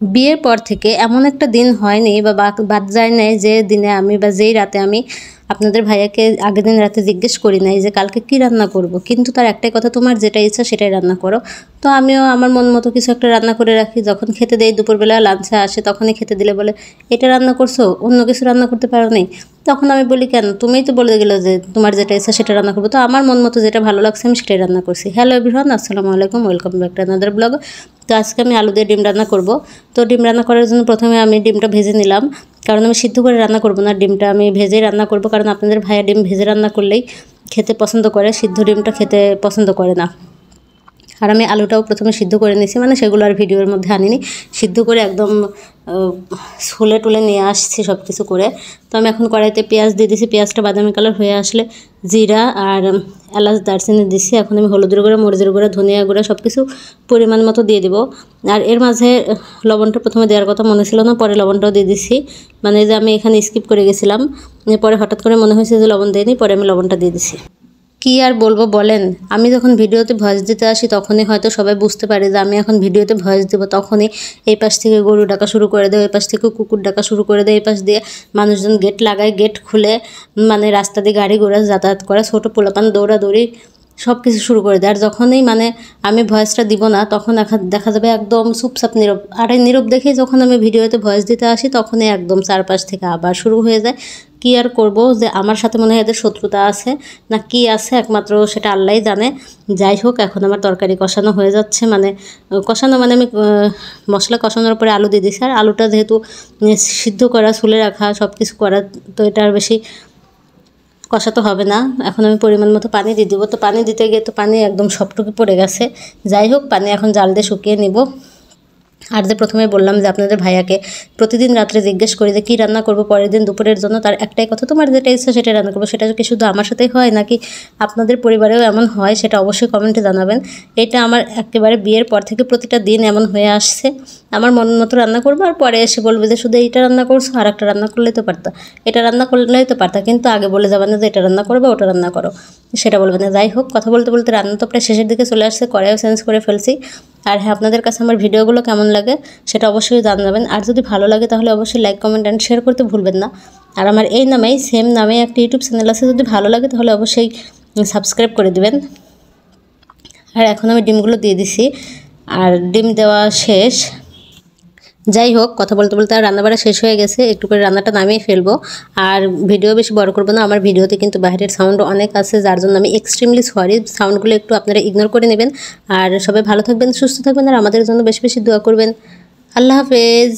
বিয়ের পর থেকে এমন একটা দিন হয়নি বা বাদ যায় নাই যে দিনে আমি বা যেই রাতে আমি আপনাদের ভাইয়াকে আগের দিন রাতে জিজ্ঞেস করি নাই যে কালকে কি রান্না করব, কিন্তু তার একটাই কথা, তোমার যেটা ইচ্ছা সেটাই রান্না করো। তো আমিও আমার মন মতো কিছু একটা রান্না করে রাখি, যখন খেতে দেই দুপুরবেলা লাঞ্চে আসে তখনই খেতে দিলে বলে এটা রান্না করছো, অন্য কিছু রান্না করতে পারো নি। তখন আমি বলি কেন, তুমিই তো বলে গেলো যে তোমার যেটা ইচ্ছা সেটা রান্না করবো, তো আমার মন মতো যেটা ভালো লাগছে আমি সেটাই রান্না করছি। হ্যালো এভরিওয়ান, আসসালামু আলাইকুম, welcome back to another blog. তো আজকে আমি আলু দিয়ে ডিম রান্না করব। তো ডিম রান্না করার জন্য প্রথমে আমি ডিমটা ভেজে নিলাম, কারণ আমি সিদ্ধ করে রান্না করব না, ডিমটা আমি ভেজেই রান্না করব, কারণ আপনাদের ভাইয়া ডিম ভেজে রান্না করলেই খেতে পছন্দ করে, সিদ্ধ ডিমটা খেতে পছন্দ করে না। আর আমি আলুটাও প্রথমে সিদ্ধ করে নিয়েছি, মানে সেগুলো আর ভিডিওর মধ্যে আনিনি, সিদ্ধ করে একদম ছুলে টুলে নিয়ে আসছি সব কিছু করে। তো আমি এখন কড়াইতে পেঁয়াজ দিয়ে দিছি, পেঁয়াজটা বাদামি কালার হয়ে আসলে জিরা আর এলাচ দারচিনি দিছি। এখন আমি হলুদের গুঁড়া, মরিচের গুঁড়া, ধনিয়া গুঁড়া সব কিছু পরিমাণ মতো দিয়ে দেবো। আর এর মাঝে লবণটা প্রথমে দেওয়ার কথা মনে ছিল না, পরে লবণটাও দিয়ে দিছি, মানে যে আমি এখানে স্কিপ করে গেছিলাম, পরে হঠাৎ করে মনে হয়েছে যে লবণ দিইনি, পরে আমি লবণটা দিয়ে দিছি। কি আর বলবো বলেন, আমি যখন ভিডিওতে ভয়েস দিতে আসি তখনই হয়তো সবাই বুঝতে পারে যে আমি এখন ভিডিওতে ভয়েস দেব, তখনই এই পাশ থেকে গরু ডাকা শুরু করে দেয়, এই পাশ থেকে কুকুর ডাকা শুরু করে দেয়, এই পাশ দিয়ে মানুষজন গেট লাগায়, গেট খুলে মানে রাস্তা দিয়ে গাড়ি ঘোড়া যাতায়াত করে, ছোটো পোলাপান দৌড়াদৌড়ি সব কিছু শুরু করে দেয়। আর যখনই মানে আমি ভয়েসটা দিব না তখন দেখা যাবে একদম চুপচাপ নীরব। আর এই নীরব দেখেই যখন আমি ভিডিওতে ভয়েস দিতে আসি তখনই একদম চারপাশ থেকে আবার শুরু হয়ে যায়। কি আর করব, যে আমার সাথে মনে হয় এদের শত্রুতা আছে না কি আছে, একমাত্র সেটা আল্লাহই জানে। যাই হোক, এখন আমার তরকারি কষানো হয়ে যাচ্ছে, মানে কষানো মানে আমি মশলা কষানোর পরে আলু দিয়ে দিচ্ছি। আর আলুটা যেহেতু সিদ্ধ করা, ছুলে রাখা, সব কিছু করা, তো এটা আর বেশি কষাতে হবে না। এখন আমি পরিমাণ মতো পানি দিয়ে দেবো। তো পানি দিতে গিয়ে তো পানি একদম সবটুকু পড়ে গেছে। যাই হোক, পানি এখন জাল দিয়ে শুকিয়ে নিব। আর যে প্রথমে বললাম যে আপনাদের ভাইয়াকে প্রতিদিন রাত্রে জিজ্ঞেস করি যে কী রান্না করবো পরের দিন দুপুরের জন্য, তার একটাই কথা, তোমার যেটা ইচ্ছা সেটা রান্না করবো। সেটা কি শুধু আমার সাথেই হয় নাকি আপনাদের পরিবারেও এমন হয়, সেটা অবশ্যই কমেন্টে জানাবেন। এটা আমার একেবারে বিয়ের পর থেকে প্রতিটা দিন এমন হয়ে আসছে, আমার মন মতো রান্না করবো আর পরে এসে বলবে যে শুধু এইটা রান্না করছো, আর একটা রান্না করলেই তো পারতা, এটা রান্না করলেই তো পারতা, কিন্তু আগে বলে যাবে না যে এটা রান্না করবে ওটা রান্না করো, সেটা বলবে না। যাই হোক, কথা বলতে বলতে রান্না তো প্রায় শেষের দিকে চলে আসছে, কড়াইও চেঞ্জ করে ফেলছি। আর হ্যাঁ, আপনাদের কাছে আমার ভিডিওগুলো কেমন লাগে সেটা অবশ্যই জানাবেন। আর যদি ভালো লাগে তাহলে অবশ্যই লাইক, কমেন্ট অ্যান্ড শেয়ার করতে ভুলবেন না। আর আমার এই নামেই সেম নামে একটা ইউটিউব চ্যানেল আছে, যদি ভালো লাগে তাহলে অবশ্যই সাবস্ক্রাইব করে দিবেন। আর এখন আমি ডিমগুলো দিয়ে দিছি, আর ডিম দেওয়া শেষ। যাই হোক, কথা বলতে বলতে আর রান্নাবাড়া শেষ হয়ে গেছে, একটু করে রান্নাটা নামিয়ে ফেলবো। আর ভিডিও বেশি বড় করবো না, আমার ভিডিওতে কিন্তু বাইরের সাউন্ড অনেক আছে, যার জন্য আমি এক্সট্রিমলি সরি, সাউন্ডগুলো একটু আপনারা ইগনোর করে নেবেন। আর সবাই ভালো থাকবেন, সুস্থ থাকবেন, আর আমাদের জন্য বেশি বেশি দোয়া করবেন। আল্লাহ হাফেজ।